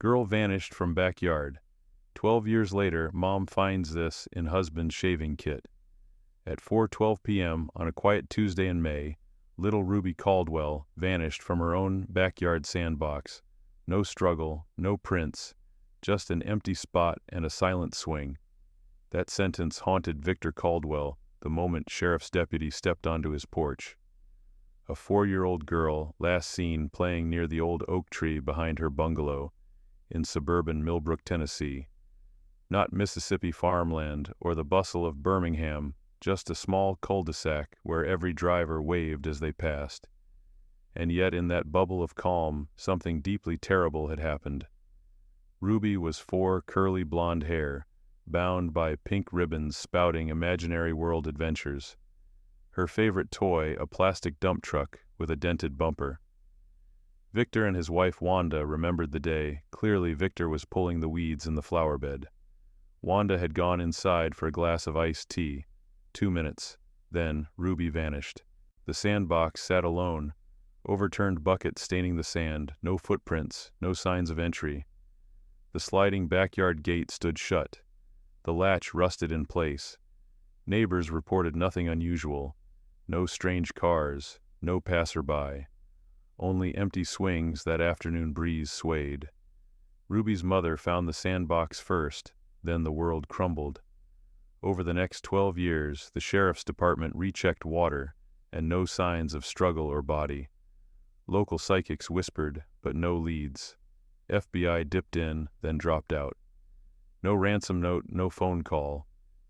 Girl vanished from backyard. 12 years later, mom finds this in husband's shaving kit. At 4:12 p.m. on a quiet Tuesday in May, little Ruby Caldwell vanished from her own backyard sandbox. No struggle, no prints, just an empty spot and a silent swing. That sentence haunted Victor Caldwell the moment sheriff's deputy stepped onto his porch. A 4-year-old girl last seen playing near the old oak tree behind her bungalow in suburban Millbrook, Tennessee. Not Mississippi farmland or the bustle of Birmingham, just a small cul-de-sac where every driver waved as they passed. And yet in that bubble of calm, something deeply terrible had happened. Ruby was 4 curly blonde hair, bound by pink ribbons spouting imaginary world adventures. Her favorite toy, a plastic dump truck with a dented bumper. Victor and his wife Wanda remembered the day. Clearly Victor was pulling the weeds in the flower bed. Wanda had gone inside for a glass of iced tea. 2 minutes. Then Ruby vanished. The sandbox sat alone, overturned bucket staining the sand, no footprints, no signs of entry. The sliding backyard gate stood shut. The latch rusted in place. Neighbors reported nothing unusual. No strange cars, no passerby. Only empty swings that afternoon breeze swayed. Ruby's mother found the sandbox first, then the world crumbled. Over the next 12 years, the sheriff's department rechecked water, and no signs of struggle or body. Local psychics whispered, but no leads. FBI dipped in, then dropped out. No ransom note, no phone call.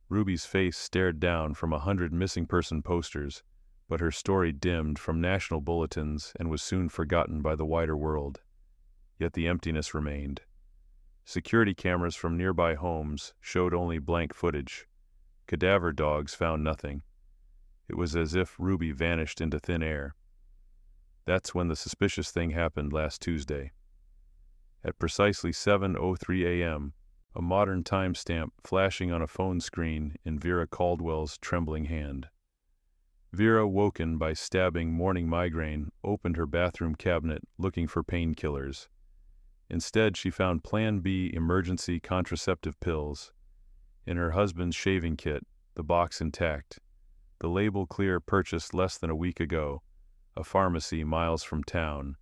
Ruby's face stared down from 100 missing person posters, but her story dimmed from national bulletins and was soon forgotten by the wider world. Yet the emptiness remained. Security cameras from nearby homes showed only blank footage. Cadaver dogs found nothing. It was as if Ruby vanished into thin air. That's when the suspicious thing happened last Tuesday. At precisely 7:03 a.m., a modern timestamp flashing on a phone screen in Vera Caldwell's trembling hand. Vera, woken by stabbing morning migraine, opened her bathroom cabinet looking for painkillers. Instead, she found Plan B emergency contraceptive pills. In her husband's shaving kit, the box intact. The label clear, purchased less than a week ago. A pharmacy miles from town.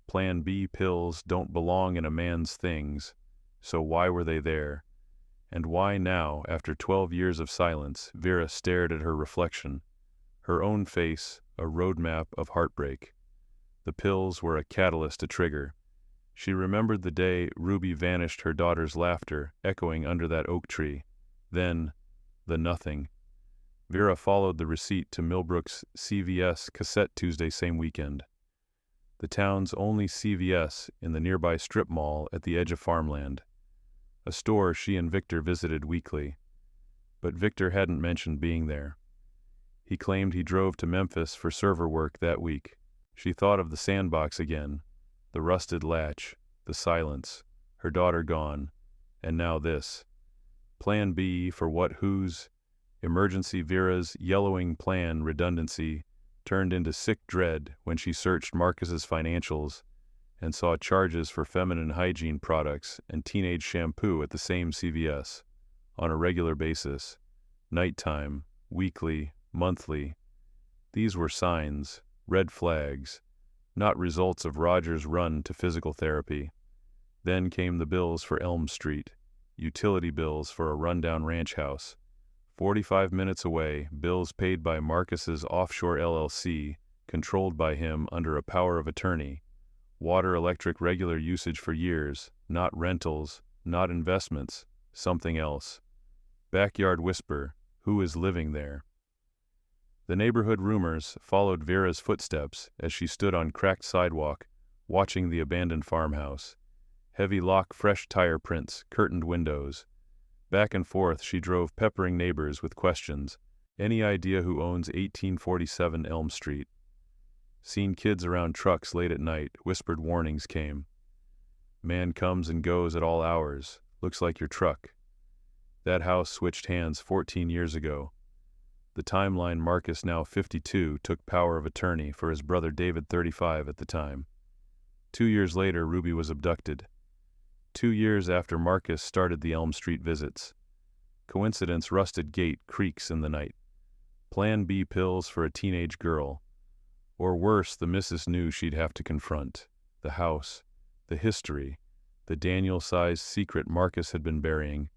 Plan B pills don't belong in a man's things, so why were they there? And why now, after 12 years of silence, Vera stared at her reflection. Her own face, a roadmap of heartbreak. The pills were a catalyst to trigger. She remembered the day Ruby vanished, her daughter's laughter echoing under that oak tree. Then, the nothing. Vera followed the receipt to Millbrook's CVS Cassette Tuesday same weekend. The town's only CVS in the nearby strip mall at the edge of farmland. A store she and Victor visited weekly. But Victor hadn't mentioned being there. He claimed he drove to Memphis for server work that week. She thought of the sandbox again, the rusted latch, the silence, her daughter gone, and now this. Plan B for what, whose? Emergency. Vera's yellowing plan redundancy turned into sick dread when she searched Marcus's financials and saw charges for feminine hygiene products and teenage shampoo at the same CVS, on a regular basis, nighttime, weekly, monthly. These were signs, red flags, not results of Roger's run to physical therapy. Then came the bills for Elm Street, utility bills for a rundown ranch house. 45 minutes away, bills paid by Marcus's offshore LLC, controlled by him under a power of attorney. Water, electric, regular usage for years, not rentals, not investments, something else. Backyard whisper, who is living there? The neighborhood rumors followed Vera's footsteps as she stood on cracked sidewalk, watching the abandoned farmhouse. Heavy lock, fresh tire prints, curtained windows. Back and forth she drove, peppering neighbors with questions. Any idea who owns 1847 Elm Street? Seen kids around trucks late at night, whispered warnings came. Man comes and goes at all hours, looks like your truck. That house switched hands 14 years ago. The timeline, Marcus, now 52, took power of attorney for his brother David, 35 at the time. 2 years later, Ruby was abducted. 2 years after Marcus started the Elm Street visits. Coincidence, rusted gate creaks in the night. Plan B pills for a teenage girl. Or worse, the missus knew she'd have to confront. The house, the history, the Daniel-sized secret Marcus had been burying.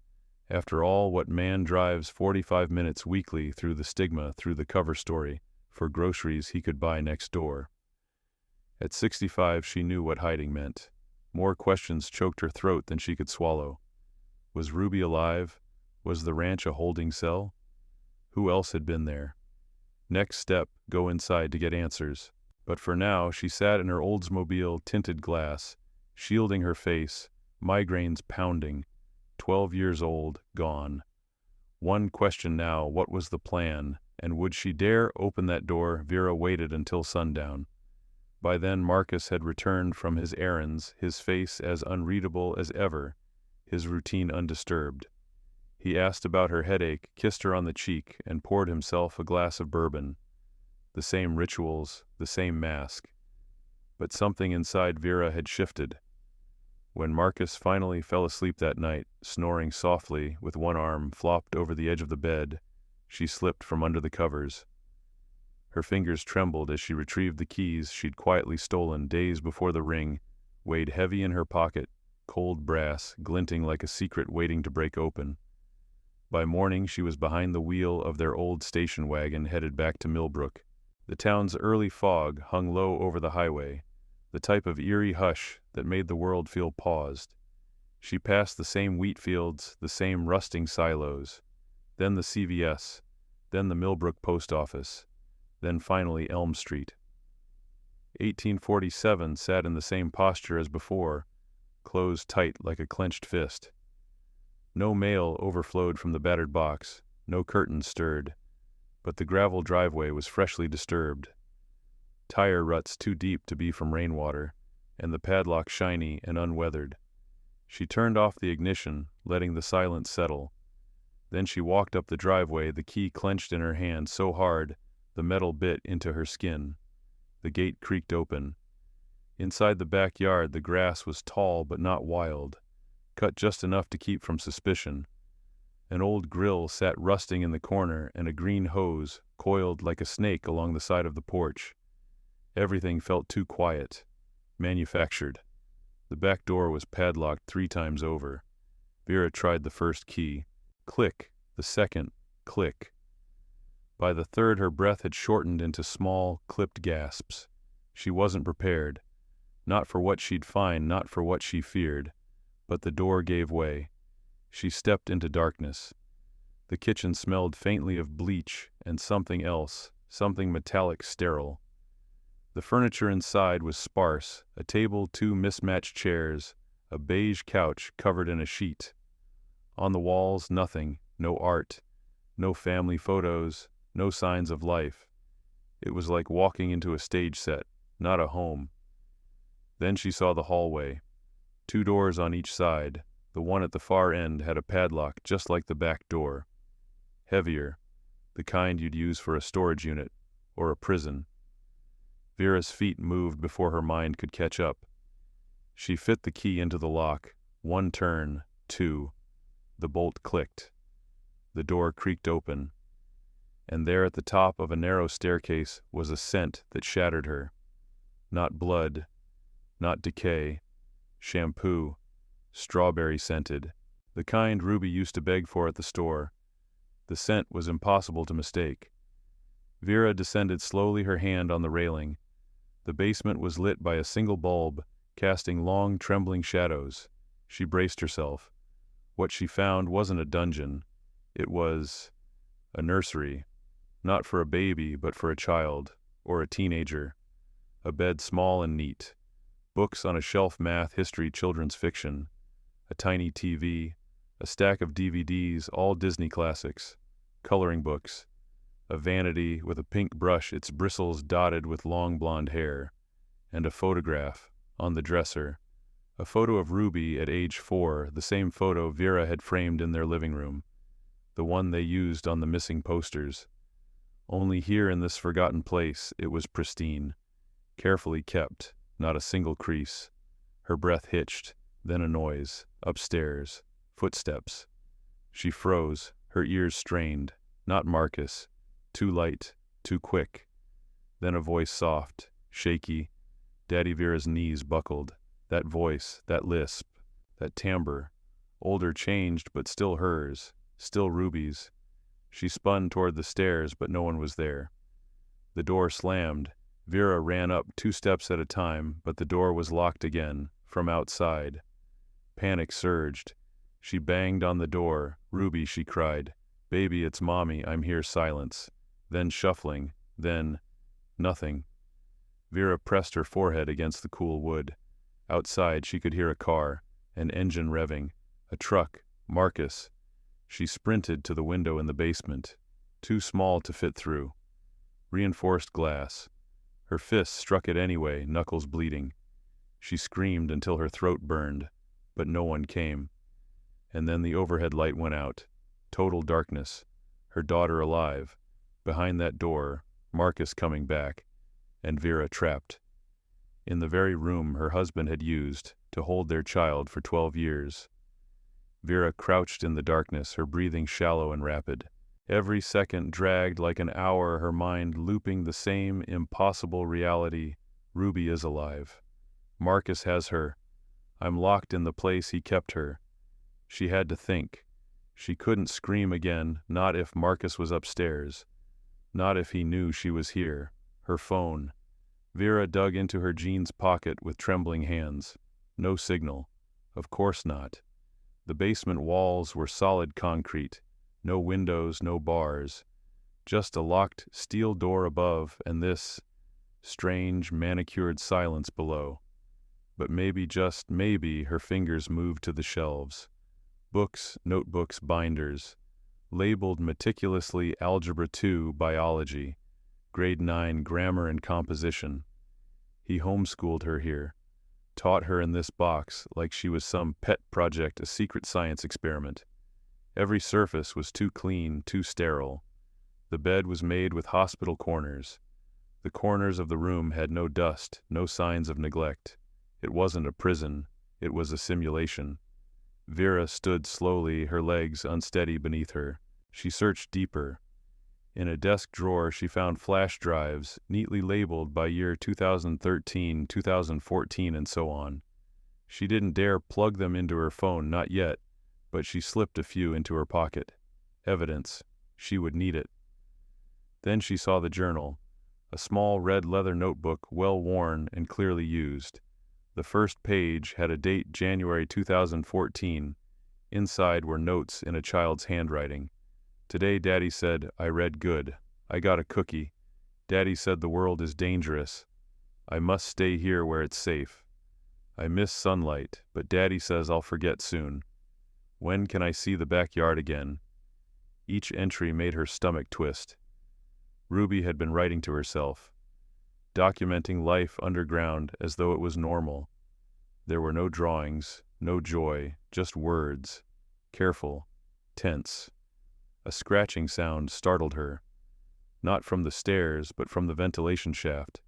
After all, what man drives 45 minutes weekly through the stigma, through the cover story, for groceries he could buy next door? At 65, she knew what hiding meant. More questions choked her throat than she could swallow. Was Ruby alive? Was the ranch a holding cell? Who else had been there? Next step, go inside to get answers. But for now, she sat in her Oldsmobile tinted glass, shielding her face, migraines pounding. 12 years old, gone. One question now, what was the plan? And would she dare open that door? Vera waited until sundown. By then Marcus had returned from his errands, his face as unreadable as ever, his routine undisturbed. He asked about her headache, kissed her on the cheek, and poured himself a glass of bourbon. The same rituals, the same mask. But something inside Vera had shifted. When Marcus finally fell asleep that night, snoring softly with one arm flopped over the edge of the bed, she slipped from under the covers. Her fingers trembled as she retrieved the keys she'd quietly stolen days before the ring, weighed heavy in her pocket, cold brass, glinting like a secret waiting to break open. By morning she was behind the wheel of their old station wagon headed back to Millbrook. The town's early fog hung low over the highway, the type of eerie hush that made the world feel paused. She passed the same wheat fields, the same rusting silos, then the CVS, then the Millbrook post office, then finally Elm Street. 1847 sat in the same posture as before, closed tight like a clenched fist. No mail overflowed from the battered box, no curtains stirred, but the gravel driveway was freshly disturbed. Tire ruts too deep to be from rainwater, and the padlock shiny and unweathered. She turned off the ignition, letting the silence settle. Then she walked up the driveway, the key clenched in her hand so hard the metal bit into her skin. The gate creaked open. Inside the backyard, the grass was tall but not wild, cut just enough to keep from suspicion. An old grill sat rusting in the corner, and a green hose coiled like a snake along the side of the porch. Everything felt too quiet, manufactured. The back door was padlocked 3 times over. Vera tried the first key. Click. The second. Click. By the third, her breath had shortened into small, clipped gasps. She wasn't prepared. Not for what she'd find, not for what she feared. But the door gave way. She stepped into darkness. The kitchen smelled faintly of bleach and something else, something metallic sterile. The furniture inside was sparse, a table, 2 mismatched chairs, a beige couch covered in a sheet. On the walls, nothing, no art, no family photos, no signs of life. It was like walking into a stage set, not a home. Then she saw the hallway. 2 doors on each side. The one at the far end had a padlock just like the back door. Heavier, the kind you'd use for a storage unit or a prison. Vera's feet moved before her mind could catch up. She fit the key into the lock. 1 turn, 2. The bolt clicked. The door creaked open. And there at the top of a narrow staircase was a scent that shattered her. Not blood, not decay. Shampoo, strawberry scented, the kind Ruby used to beg for at the store. The scent was impossible to mistake. Vera descended slowly, her hand on the railing. The basement was lit by a single bulb, casting long, trembling shadows. She braced herself. What she found wasn't a dungeon. It was a nursery, not for a baby, but for a child, or a teenager. A bed small and neat. Books on a shelf, math, history, children's fiction. A tiny TV, a stack of DVDs, all Disney classics. Coloring books. A vanity with a pink brush, its bristles dotted with long blonde hair. And a photograph, on the dresser. A photo of Ruby at age 4, the same photo Vera had framed in their living room. The one they used on the missing posters. Only here in this forgotten place, it was pristine. Carefully kept. Not a single crease. Her breath hitched. Then a noise, upstairs, footsteps. She froze, her ears strained. Not Marcus. Too light, too quick. Then a voice soft, shaky. Daddy Vera's knees buckled. That voice, that lisp, that timbre. Older changed, but still hers, still Ruby's. She spun toward the stairs, but no one was there. The door slammed. Vera ran up 2 steps at a time, but the door was locked again, from outside. Panic surged. She banged on the door. "Ruby," she cried. "Baby, it's Mommy, I'm here." Silence. Then shuffling. Then nothing. Vera pressed her forehead against the cool wood. Outside she could hear a car, an engine revving. A truck. Marcus. She sprinted to the window in the basement. Too small to fit through. Reinforced glass. Her fists struck it anyway, knuckles bleeding. She screamed until her throat burned, but no one came. And then the overhead light went out. Total darkness. Her daughter alive. Behind that door, Marcus coming back, and Vera trapped. In the very room her husband had used to hold their child for 12 years. Vera crouched in the darkness, her breathing shallow and rapid. Every second dragged like an hour, her mind looping the same impossible reality. Ruby is alive. Marcus has her. I'm locked in the place he kept her. She had to think. She couldn't scream again, not if Marcus was upstairs. Not if he knew she was here. Her phone. Vera dug into her jeans pocket with trembling hands. No signal. Of course not. The basement walls were solid concrete. No windows, no bars. Just a locked steel door above and this strange, manicured silence below. But maybe, just maybe, her fingers moved to the shelves. Books, notebooks, binders. Labeled meticulously Algebra 2, Biology. Grade 9, Grammar and Composition. He homeschooled her here. Taught her in this box like she was some pet project, a secret science experiment. Every surface was too clean, too sterile. The bed was made with hospital corners. The corners of the room had no dust, no signs of neglect. It wasn't a prison, it was a simulation. Vera stood slowly, her legs unsteady beneath her. She searched deeper. In a desk drawer she found flash drives, neatly labeled by year 2013, 2014, and so on. She didn't dare plug them into her phone, not yet, but she slipped a few into her pocket. Evidence. She would need it. Then she saw the journal, a small red leather notebook, well worn and clearly used. The first page had a date January 2014. Inside were notes in a child's handwriting. Today, Daddy said, I read good. I got a cookie. Daddy said the world is dangerous. I must stay here where it's safe. I miss sunlight, but Daddy says I'll forget soon. When can I see the backyard again? Each entry made her stomach twist. Ruby had been writing to herself, documenting life underground as though it was normal. There were no drawings, no joy, just words. Careful, tense. A scratching sound startled her, not from the stairs, but from the ventilation shaft.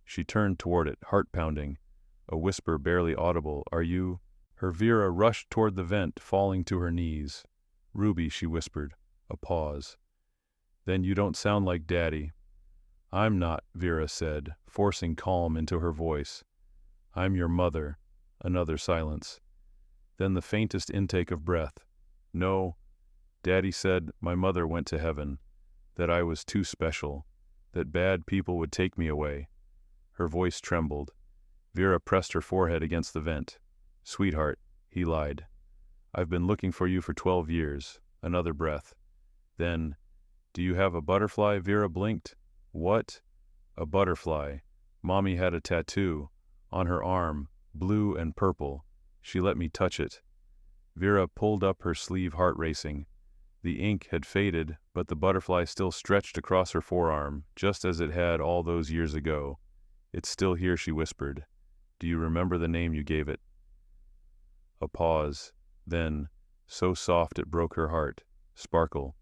She turned toward it, heart pounding, a whisper barely audible. Are you? Her Vera rushed toward the vent, falling to her knees. Ruby, she whispered. A pause. Then you don't sound like Daddy. I'm not, Vera said, forcing calm into her voice. I'm your mother. Another silence. Then the faintest intake of breath. No. Daddy said my mother went to heaven, that I was too special, that bad people would take me away. Her voice trembled. Vera pressed her forehead against the vent. Sweetheart, he lied. I've been looking for you for 12 years. Another breath. Then, do you have a butterfly? Vera blinked. What? A butterfly. Mommy had a tattoo. On her arm, blue and purple. She let me touch it. Vera pulled up her sleeve, heart racing. The ink had faded, but the butterfly still stretched across her forearm, just as it had all those years ago. It's still here, she whispered. Do you remember the name you gave it? A pause. Then, so soft it broke her heart. Sparkle.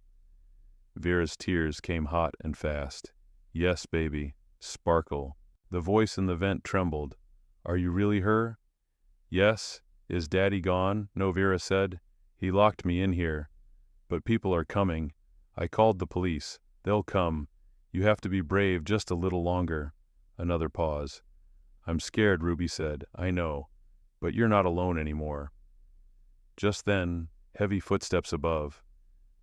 Vera's tears came hot and fast. Yes, baby. Sparkle. The voice in the vent trembled. Are you really her? Yes, Is Daddy gone? No, Vera said. He locked me in here. But people are coming. I called the police. They'll come. You have to be brave just a little longer. Another pause. I'm scared, Ruby said. I know. But you're not alone anymore. Just then, heavy footsteps above.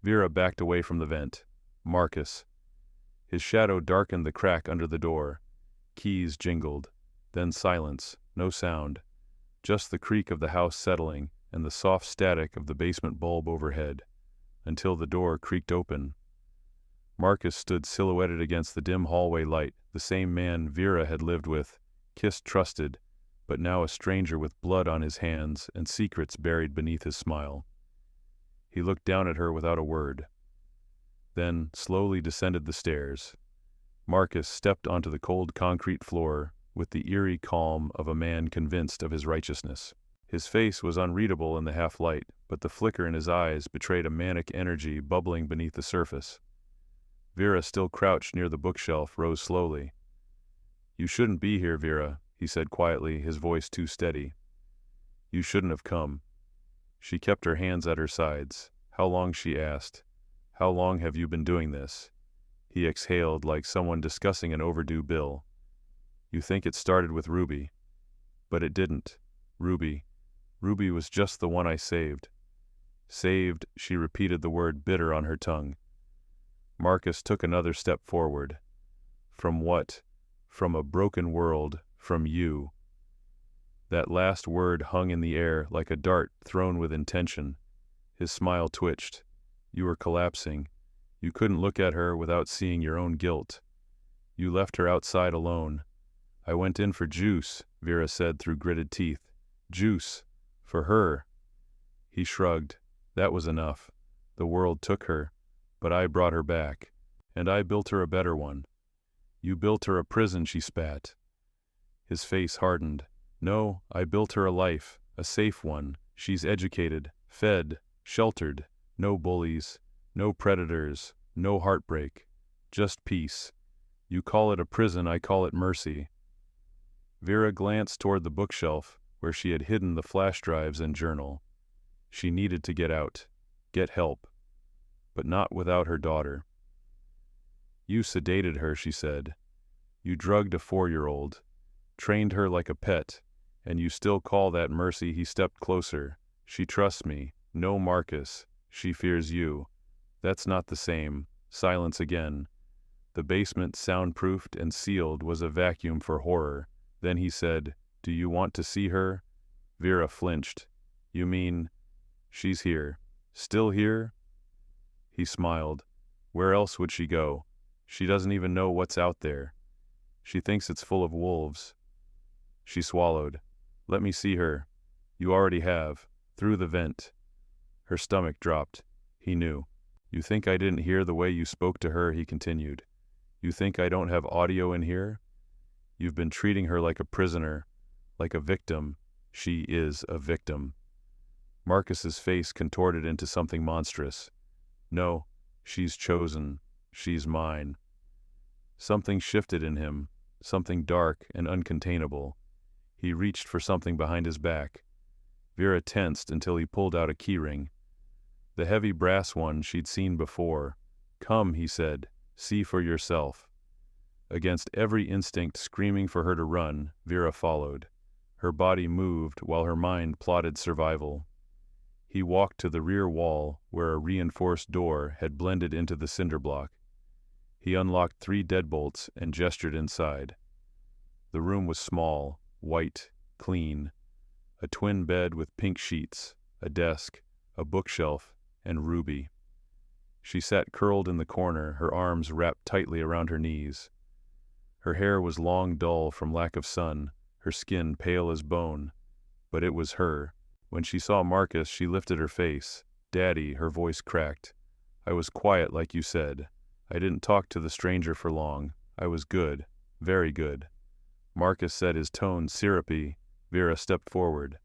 Vera backed away from the vent. Marcus. His shadow darkened the crack under the door. Keys jingled. Then silence. No sound. Just the creak of the house settling and the soft static of the basement bulb overhead, until the door creaked open. Marcus stood silhouetted against the dim hallway light, the same man Vera had lived with, kissed, trusted, but now a stranger with blood on his hands and secrets buried beneath his smile. He looked down at her without a word, then slowly descended the stairs. Marcus stepped onto the cold concrete floor with the eerie calm of a man convinced of his righteousness. His face was unreadable in the half-light, but the flicker in his eyes betrayed a manic energy bubbling beneath the surface. Vera, still crouched near the bookshelf, rose slowly. You shouldn't be here, Vera, he said quietly, his voice too steady. You shouldn't have come. She kept her hands at her sides. How long, she asked. How long have you been doing this? He exhaled like someone discussing an overdue bill. You think it started with Ruby. But it didn't. Ruby was just the one I saved. Saved, she repeated the word bitter on her tongue. Marcus took another step forward. From what? From a broken world, from you. That last word hung in the air like a dart thrown with intention. His smile twitched. You were collapsing. You couldn't look at her without seeing your own guilt. You left her outside alone. I went in for juice, Vera said through gritted teeth. Juice. For her. He shrugged. That was enough. The world took her, but I brought her back. And I built her a better one. You built her a prison, she spat. His face hardened. No, I built her a life, a safe one. She's educated, fed, sheltered. No bullies, no predators, no heartbreak. Just peace. You call it a prison, I call it mercy. Vera glanced toward the bookshelf where she had hidden the flash drives and journal. She needed to get out, get help, but not without her daughter. You sedated her, she said. You drugged a 4-year-old, trained her like a pet, and you still call that mercy. He stepped closer. She trusts me. No, Marcus. She fears you. That's not the same. Silence again. The basement, soundproofed and sealed, was a vacuum for horror. Then he said, Do you want to see her? Vera flinched. You mean, she's here. Still here? He smiled. Where else would she go? She doesn't even know what's out there. She thinks it's full of wolves. She swallowed. Let me see her. You already have. Through the vent. Her stomach dropped. He knew. You think I didn't hear the way you spoke to her, he continued. You think I don't have audio in here? You've been treating her like a prisoner, like a victim. She is a victim. Marcus's face contorted into something monstrous. No, she's chosen. She's mine. Something shifted in him, something dark and uncontainable. He reached for something behind his back. Vera tensed until he pulled out a keyring. The heavy brass one she'd seen before. Come, he said, see for yourself. Against every instinct screaming for her to run, Vera followed. Her body moved while her mind plotted survival. He walked to the rear wall where a reinforced door had blended into the cinder block. He unlocked 3 deadbolts and gestured inside. The room was small, white, clean. A twin bed with pink sheets, a desk, a bookshelf, and Ruby. She sat curled in the corner, her arms wrapped tightly around her knees. Her hair was long, dull from lack of sun, her skin pale as bone. But it was her. When she saw Marcus, she lifted her face. Daddy, her voice cracked. I was quiet like you said. I didn't talk to the stranger for long. I was good, very good. Marcus said, his tone syrupy. Vera stepped forward.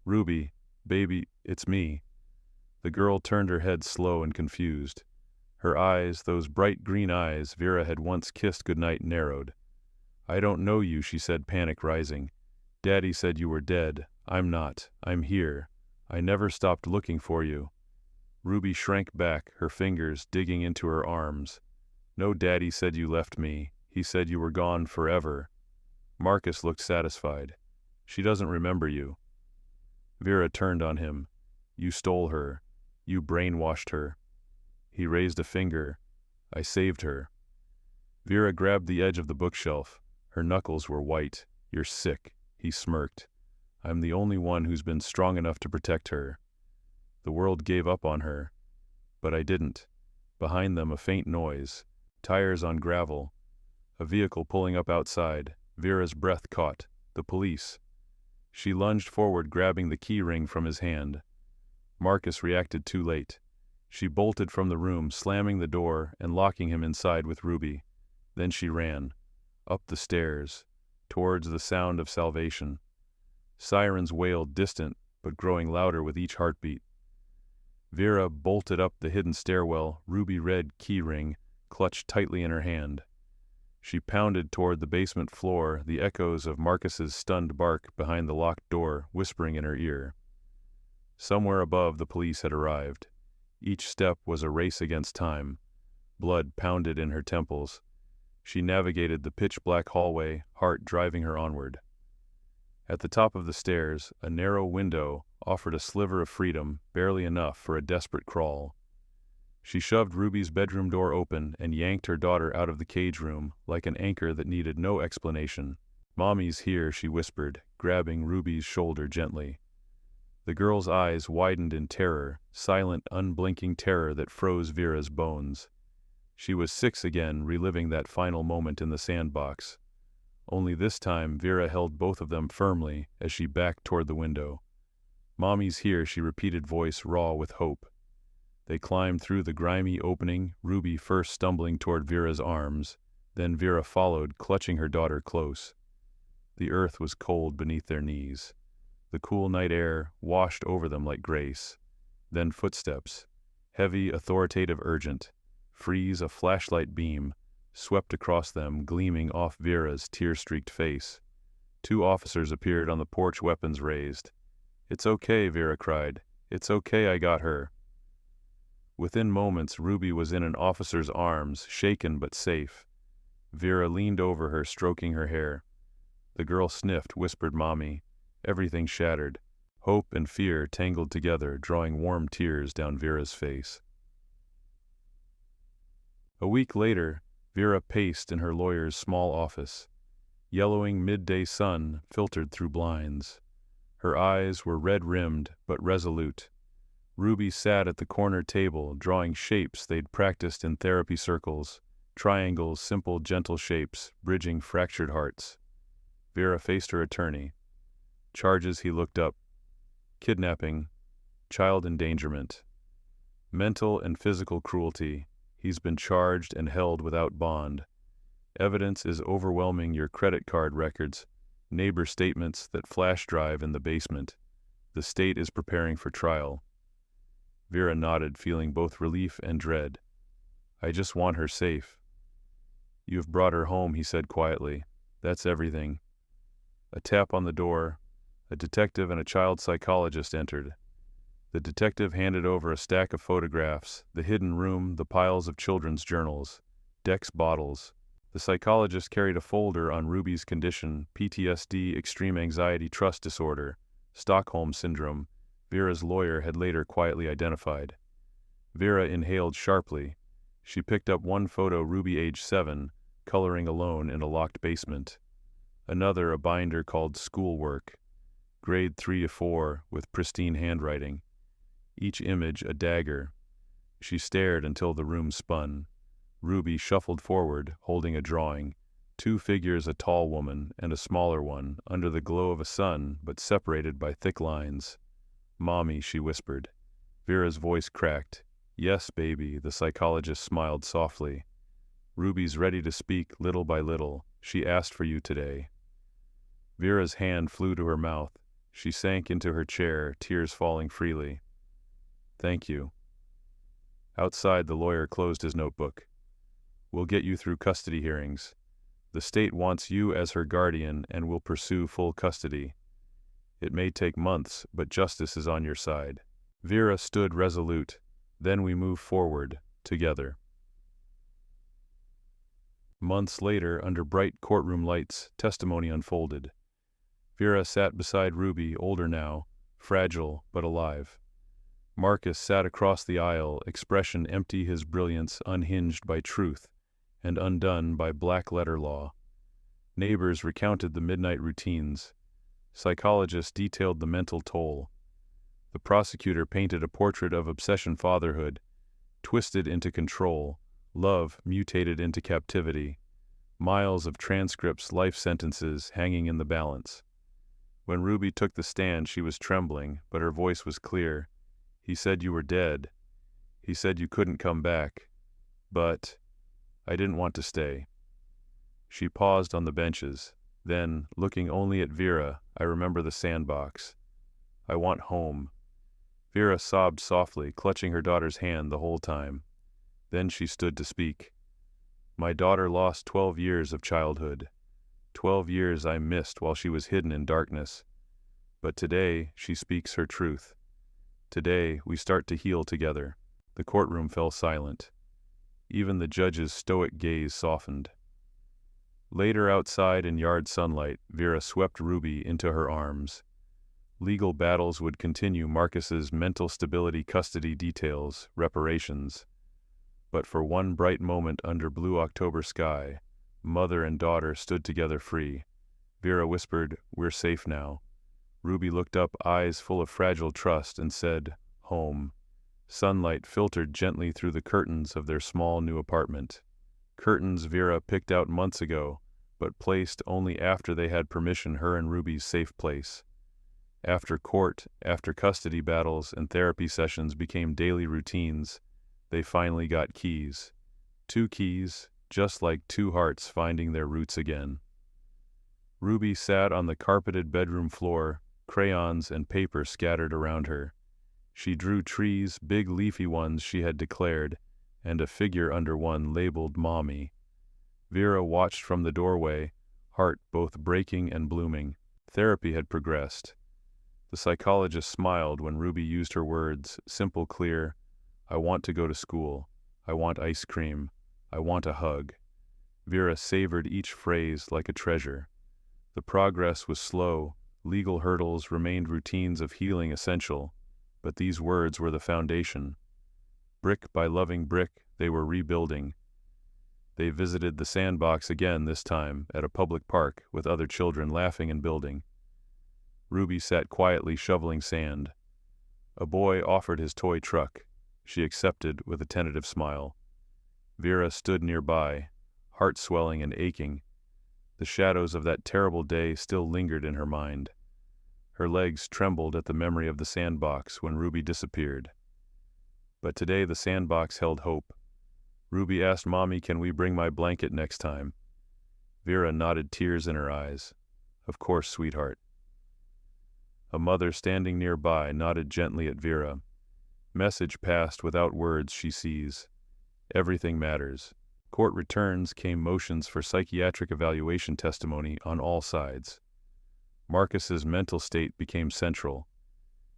Ruby, baby, it's me. The girl turned her head slow and confused. Her eyes, those bright green eyes Vera had once kissed goodnight, narrowed. I don't know you, she said, panic rising. Daddy said you were dead. I'm not. I'm here. I never stopped looking for you. Ruby shrank back, her fingers digging into her arms. No, Daddy said you left me. He said you were gone forever. Marcus looked satisfied. She doesn't remember you. Vera turned on him. You stole her. You brainwashed her. He raised a finger. I saved her. Vera grabbed the edge of the bookshelf. Her knuckles were white. You're sick, he smirked. I'm the only one who's been strong enough to protect her. The world gave up on her. But I didn't. Behind them, a faint noise. Tires on gravel. A vehicle pulling up outside. Vera's breath caught. The police. She lunged forward, grabbing the key ring from his hand. Marcus reacted too late. She bolted from the room, slamming the door and locking him inside with Ruby. Then she ran. Up the stairs. Towards the sound of salvation. Sirens wailed, distant, but growing louder with each heartbeat. Vera bolted up the hidden stairwell, ruby red key ring clutched tightly in her hand. She pounded toward the basement floor, the echoes of Marcus's stunned bark behind the locked door whispering in her ear. Somewhere above, the police had arrived. Each step was a race against time. Blood pounded in her temples. She navigated the pitch-black hallway, heart driving her onward. At the top of the stairs, a narrow window offered a sliver of freedom, barely enough for a desperate crawl. She shoved Ruby's bedroom door open and yanked her daughter out of the cage room like an anchor that needed no explanation. Mommy's here, she whispered, grabbing Ruby's shoulder gently. The girl's eyes widened in terror, silent, unblinking terror that froze Vera's bones. She was 6 again, reliving that final moment in the sandbox. Only this time, Vera held both of them firmly as she backed toward the window. Mommy's here, she repeated, voice raw with hope. They climbed through the grimy opening, Ruby first stumbling toward Vera's arms, then Vera followed, clutching her daughter close. The earth was cold beneath their knees. The cool night air washed over them like grace. Then footsteps, heavy, authoritative, urgent. Freeze, a flashlight beam, swept across them, gleaming off Vera's tear-streaked face. 2 officers appeared on the porch, weapons raised. It's okay, Vera cried. It's okay, I got her. Within moments, Ruby was in an officer's arms, shaken but safe. Vera leaned over her, stroking her hair. The girl sniffed, whispered, Mommy. Everything shattered. Hope and fear tangled together, drawing warm tears down Vera's face. A week later, Vera paced in her lawyer's small office. Yellowing midday sun filtered through blinds. Her eyes were red-rimmed but resolute. Ruby sat at the corner table, drawing shapes they'd practiced in therapy circles, triangles, simple, gentle shapes, bridging fractured hearts. Vera faced her attorney. Charges, he looked up. Kidnapping, child endangerment, mental and physical cruelty. He's been charged and held without bond. Evidence is overwhelming, your credit card records, neighbor statements, that flash drive in the basement. The state is preparing for trial. Vera nodded, feeling both relief and dread. I just want her safe. You've brought her home, he said quietly. That's everything. A tap on the door. A detective and a child psychologist entered. The detective handed over a stack of photographs, the hidden room, the piles of children's journals, Dex bottles. The psychologist carried a folder on Ruby's condition, PTSD, extreme anxiety trust disorder, Stockholm syndrome. Vera's lawyer had later quietly identified. Vera inhaled sharply. She picked up one photo, Ruby age 7, coloring alone in a locked basement. Another, a binder called Schoolwork, grade 3 to 4, with pristine handwriting. Each image a dagger. She stared until the room spun. Ruby shuffled forward, holding a drawing. 2 figures, a tall woman and a smaller one, under the glow of a sun, but separated by thick lines. Mommy, she whispered. Vera's voice cracked. Yes, baby, the psychologist smiled softly. Ruby's ready to speak, little by little. She asked for you today. Vera's hand flew to her mouth. She sank into her chair, tears falling freely. Thank you. Outside, the lawyer closed his notebook. We'll get you through custody hearings. The state wants you as her guardian and will pursue full custody. It may take months, but justice is on your side." Vera stood resolute. Then we moved forward, together. Months later, under bright courtroom lights, testimony unfolded. Vera sat beside Ruby, older now, fragile but alive. Marcus sat across the aisle, expression empty, his brilliance unhinged by truth and undone by black-letter law. Neighbors recounted the midnight routines. Psychologists detailed the mental toll. The prosecutor painted a portrait of obsession fatherhood, twisted into control, love mutated into captivity, miles of transcripts, life sentences hanging in the balance. When Ruby took the stand, she was trembling, but her voice was clear. "He said you were dead. He said you couldn't come back. But I didn't want to stay." She paused on the benches. Then, looking only at Vera, "I remember the sandbox. I want home." Vera sobbed softly, clutching her daughter's hand the whole time. Then she stood to speak. "My daughter lost 12 years of childhood. 12 years I missed while she was hidden in darkness. But today she speaks her truth. Today we start to heal together." The courtroom fell silent. Even the judge's stoic gaze softened. Later, outside in yard sunlight, Vera swept Ruby into her arms. Legal battles would continue, Marcus's mental stability, custody details, reparations. But for one bright moment under blue October sky, mother and daughter stood together free. Vera whispered, "We're safe now." Ruby looked up, eyes full of fragile trust, and said, "Home." Sunlight filtered gently through the curtains of their small new apartment. Curtains Vera picked out months ago, but placed only after they had permission, her and Ruby's safe place. After court, after custody battles and therapy sessions became daily routines, they finally got keys. 2 keys, just like 2 hearts finding their roots again. Ruby sat on the carpeted bedroom floor, crayons and paper scattered around her. She drew trees, big leafy ones she had declared, and a figure under one labeled Mommy. Vera watched from the doorway, heart both breaking and blooming. Therapy had progressed. The psychologist smiled when Ruby used her words, simple, clear. "I want to go to school. I want ice cream. I want a hug." Vera savored each phrase like a treasure. The progress was slow, legal hurdles remained, routines of healing essential, but these words were the foundation. Brick by loving brick, they were rebuilding. They visited the sandbox again, this time at a public park with other children laughing and building. Ruby sat quietly shoveling sand. A boy offered his toy truck. She accepted with a tentative smile. Vera stood nearby, heart swelling and aching. The shadows of that terrible day still lingered in her mind. Her legs trembled at the memory of the sandbox when Ruby disappeared. But today the sandbox held hope. Ruby asked, "Mommy, can we bring my blanket next time?" Vera nodded, tears in her eyes. "Of course, sweetheart." A mother standing nearby nodded gently at Vera. Message passed without words, she sees. Everything matters. Court returns came motions for psychiatric evaluation testimony on all sides. Marcus's mental state became central.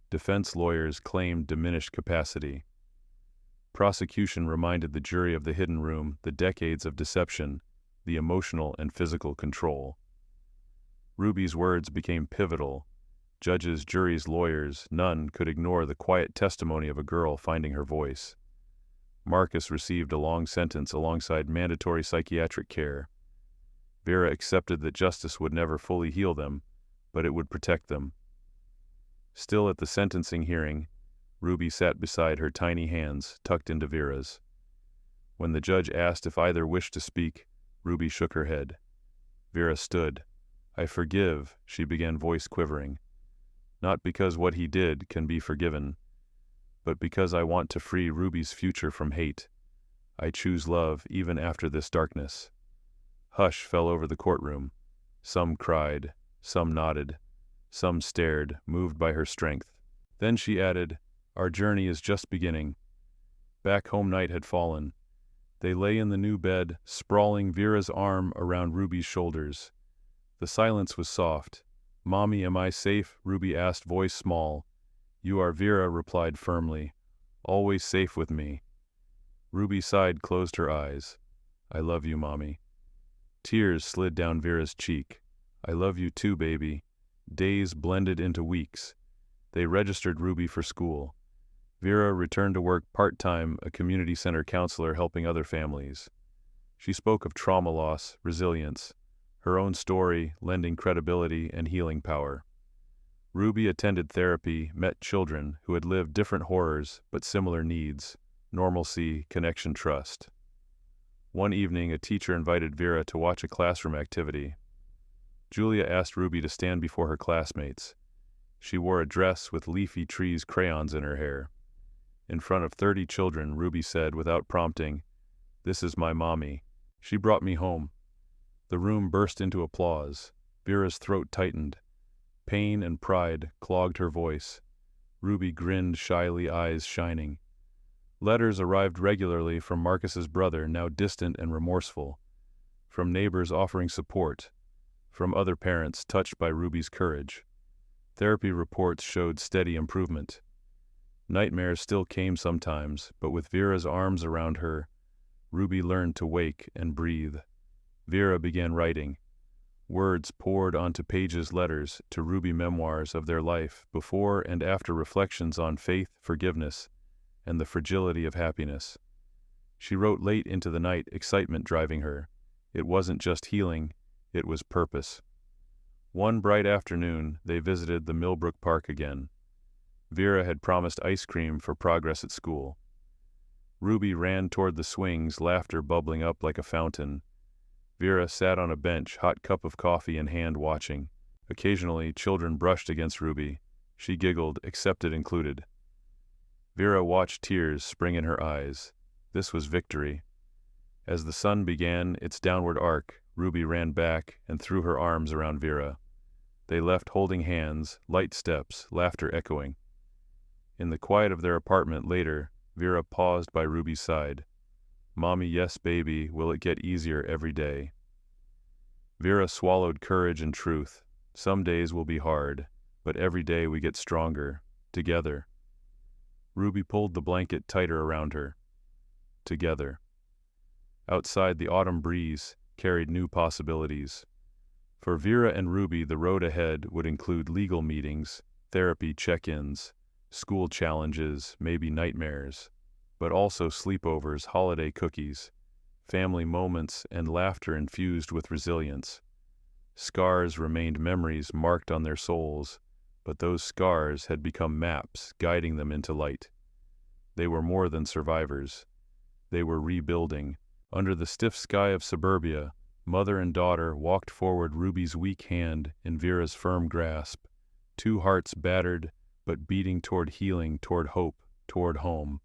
Defense lawyers claimed diminished capacity. Prosecution reminded the jury of the hidden room, the decades of deception, the emotional and physical control. Ruby's words became pivotal. Judges, juries, lawyers, none could ignore the quiet testimony of a girl finding her voice. Marcus received a long sentence alongside mandatory psychiatric care. Vera accepted that justice would never fully heal them, but it would protect them. Still at the sentencing hearing, Ruby sat beside her, tiny hands tucked into Vera's. When the judge asked if either wished to speak, Ruby shook her head. Vera stood. "I forgive," she began, voice quivering. "Not because what he did can be forgiven, but because I want to free Ruby's future from hate. I choose love even after this darkness." Hush fell over the courtroom. Some cried, some nodded, some stared, moved by her strength. Then she added, "Our journey is just beginning." Back home night had fallen. They lay in the new bed, sprawling, Vera's arm around Ruby's shoulders. The silence was soft. "Mommy, am I safe?" Ruby asked, voice small. "You are," Vera replied firmly. "Always safe with me." Ruby sighed, closed her eyes. "I love you, Mommy." Tears slid down Vera's cheek. "I love you too, baby." Days blended into weeks. They registered Ruby for school. Vera returned to work part-time, a community center counselor helping other families. She spoke of trauma loss, resilience, her own story lending credibility and healing power. Ruby attended therapy, met children who had lived different horrors but similar needs: normalcy, connection, trust. One evening, a teacher invited Vera to watch a classroom activity. Julia asked Ruby to stand before her classmates. She wore a dress with leafy trees crayons in her hair. In front of 30 children, Ruby said without prompting, "This is my mommy. She brought me home." The room burst into applause. Vera's throat tightened. Pain and pride clogged her voice. Ruby grinned shyly, eyes shining. Letters arrived regularly from Marcus's brother, now distant and remorseful, from neighbors offering support, from other parents touched by Ruby's courage. Therapy reports showed steady improvement. Nightmares still came sometimes, but with Vera's arms around her, Ruby learned to wake and breathe. Vera began writing. Words poured onto pages, letters to Ruby, memoirs of their life, before and after, reflections on faith, forgiveness, and the fragility of happiness. She wrote late into the night, excitement driving her. It wasn't just healing, it was purpose. One bright afternoon, they visited the Millbrook Park again. Vera had promised ice cream for progress at school. Ruby ran toward the swings, laughter bubbling up like a fountain. Vera sat on a bench, hot cup of coffee in hand, watching. Occasionally, children brushed against Ruby. She giggled, accepted, included. Vera watched tears spring in her eyes. This was victory. As the sun began its downward arc, Ruby ran back and threw her arms around Vera. They left holding hands, light steps, laughter echoing. In the quiet of their apartment later, Vera paused by Ruby's side. "Mommy, yes, baby, will it get easier every day?" Vera swallowed courage and truth. Some days will be hard, but every day we get stronger, together. Ruby pulled the blanket tighter around her. Together. Outside, the autumn breeze carried new possibilities. For Vera and Ruby, the road ahead would include legal meetings, therapy check-ins, school challenges, maybe nightmares, but also sleepovers, holiday cookies, family moments, and laughter infused with resilience. Scars remained memories marked on their souls, but those scars had become maps guiding them into light. They were more than survivors. They were rebuilding. Under the stiff sky of suburbia, mother and daughter walked forward, Ruby's weak hand in Vera's firm grasp, two hearts battered but beating toward healing, toward hope, toward home.